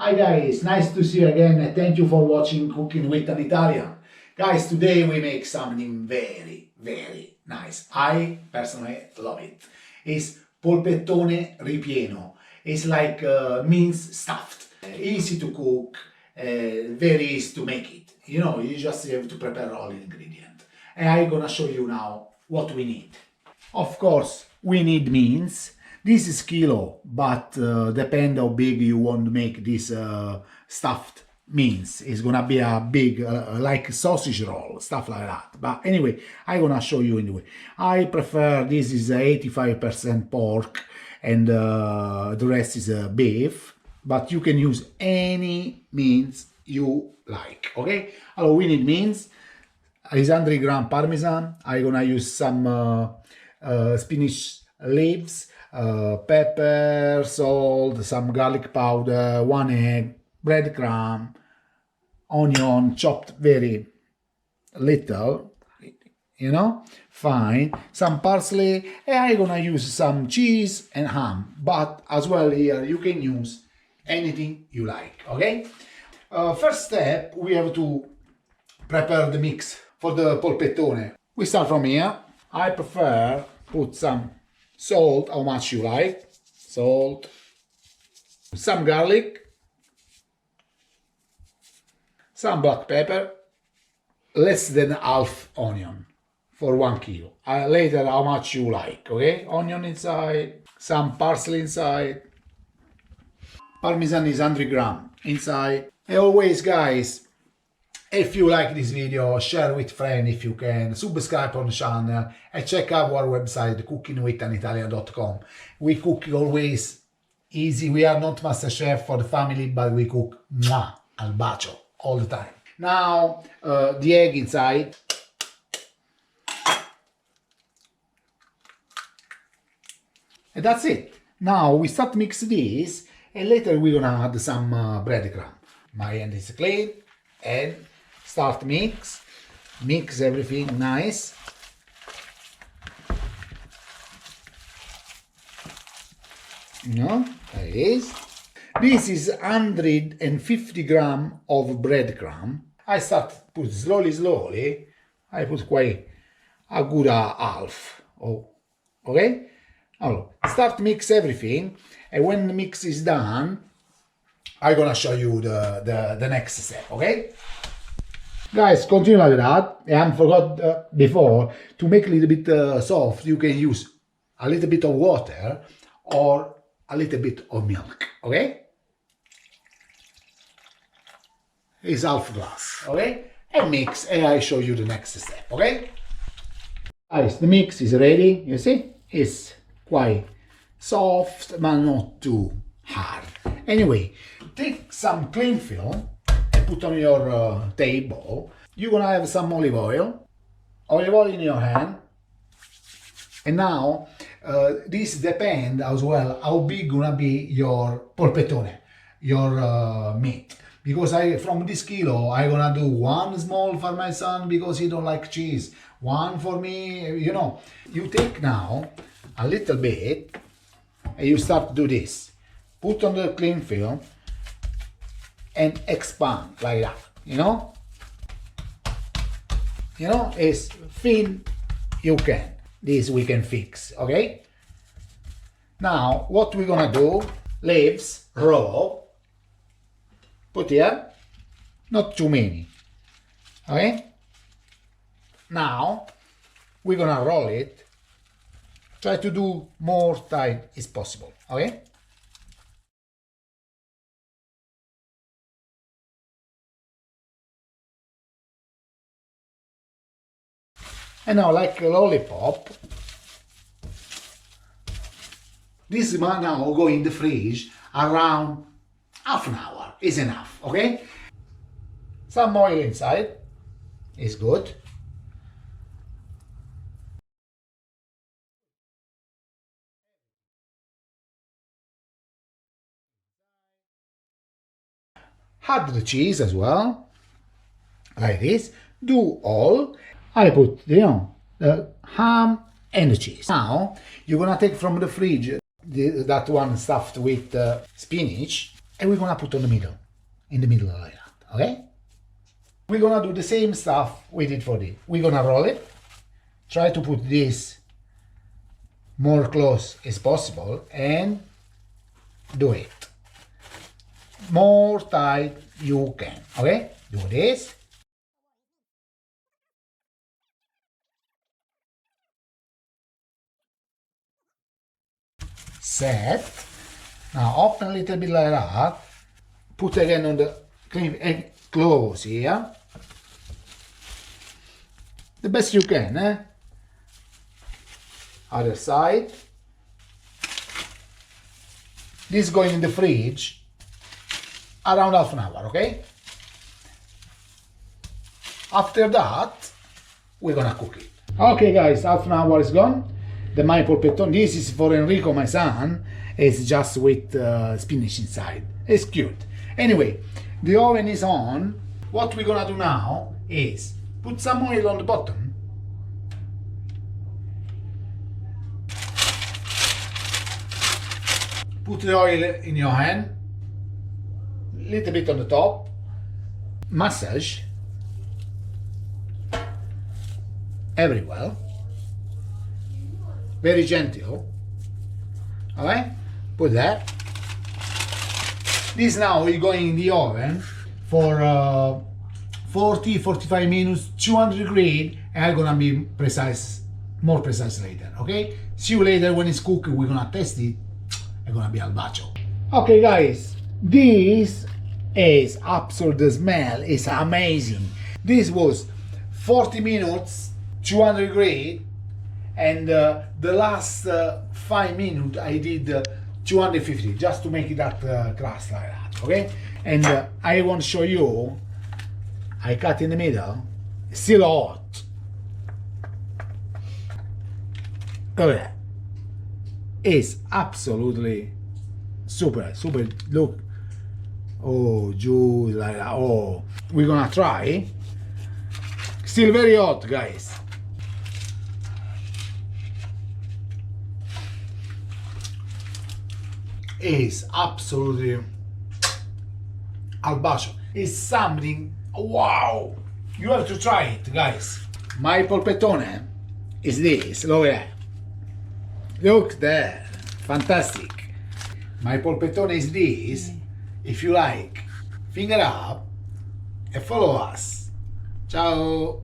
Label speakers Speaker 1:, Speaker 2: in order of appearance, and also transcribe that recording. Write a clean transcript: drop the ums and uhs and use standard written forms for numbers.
Speaker 1: Hi guys, nice to see you again and thank you for watching Cooking with an Italian. Guys, today we make something very, very nice. I personally love it. It's polpettone ripieno. It's like mince stuffed. Easy to cook, very easy to make it. You know, you just have to prepare all the ingredients. And I'm gonna show you now what we need. Of course, we need mince. This is kilo, but depend how big you want to make this stuffed mince. It's gonna be a big, like sausage roll, stuff like that. But anyway, I'm gonna show you anyway. I prefer this is 85% pork and the rest is beef. But you can use any mince you like. Okay. Alors, we need mince. Is 100 gram Parmesan. I'm gonna use some spinach leaves. Pepper, salt, some garlic powder, 1 egg, breadcrumb, onion chopped very little, you know, fine, some parsley, and I'm gonna use some cheese and ham, but as well here you can use anything you like, okay? First step, we have to prepare the mix for the polpettone. We start from here. I prefer put some salt, how much you like, salt, some garlic, some black pepper, less than half onion for 1 kilo. Later how much you like, okay? Onion inside, some parsley inside, Parmesan is 100 gram inside. And always guys, if you like this video, share with friends if you can, subscribe on the channel and check out our website cookingwithanitalian.com. We cook always easy. We are not master chef for the family, but we cook al bacio all the time. Now the egg inside. And that's it. Now we start to mix this and later we're gonna add some breadcrumb. My hand is clean and start mix everything nice. You know, there it is. This is 150 gram of breadcrumb. I start put slowly. I put quite a good half. Oh, okay. Now start mix everything, and when the mix is done, I'm gonna show you the next step. Okay. Guys, continue like that. And I forgot before, to make a little bit soft, you can use a little bit of water or a little bit of milk, okay? It's half glass, okay? And mix, and I show you the next step, okay? Guys, the mix is ready, you see? It's quite soft, but not too hard. Anyway, take some cling film, put on your table. You're gonna have some olive oil in your hand. And now this depends as well how big gonna be your polpettone, your meat. Because from this kilo I gonna do 1 small for my son because he don't like cheese, 1 for me, you know. You take now a little bit and you start to do this. Put on the cling film and expand like that, you know? You know, as thin you can. This we can fix, okay? Now, what we're gonna do, leaves, raw, put here, not too many, okay? Now, we're gonna roll it, try to do more tight as possible, okay? And now, like a lollipop, this might now go in the fridge around half an hour is enough, okay? Some oil inside is good. Add the cheese as well, like this. Do all. I put, you know, the ham and the cheese. Now, you're gonna take from the fridge that one stuffed with spinach. and we're gonna put in the middle like that, okay? We're gonna do the same stuff we did for this. We're gonna roll it, try to put this more close as possible, and do it. More tight you can, okay? Do this. Set. Now open a little bit like that. Put again on the clean and close here. The best you can, eh? Other side. This is going in the fridge around half an hour, okay? After that, we're gonna cook it. Okay guys, half an hour is gone. The my polpettone, this is for Enrico, my son. It's just with spinach inside. It's cute. Anyway, the oven is on. What we're gonna do now is put some oil on the bottom. Put the oil in your hand, little bit on the top, massage everywhere, very gentle, alright? Put that. This now is going in the oven for 40-45 minutes, 200 degrees, and I'm gonna be more precise later, okay? See you later when it's cooked, we're gonna test it. It's gonna be al bacio. Okay guys, this is absolute, the smell is amazing. This was 40 minutes, 200 degrees, and the last 5 minutes I did 250, just to make it that crust like that, okay? And I want to show you, I cut in the middle, still hot. Look at that. It's absolutely super. Look, oh, juice like that. Oh, we're gonna try. Still very hot, guys. It's absolutely al bacio. It's something. Wow! You have to try it, guys. My polpettone is this. Look at that. Look there, fantastic. My polpettone is this. If you like, finger up and follow us. Ciao.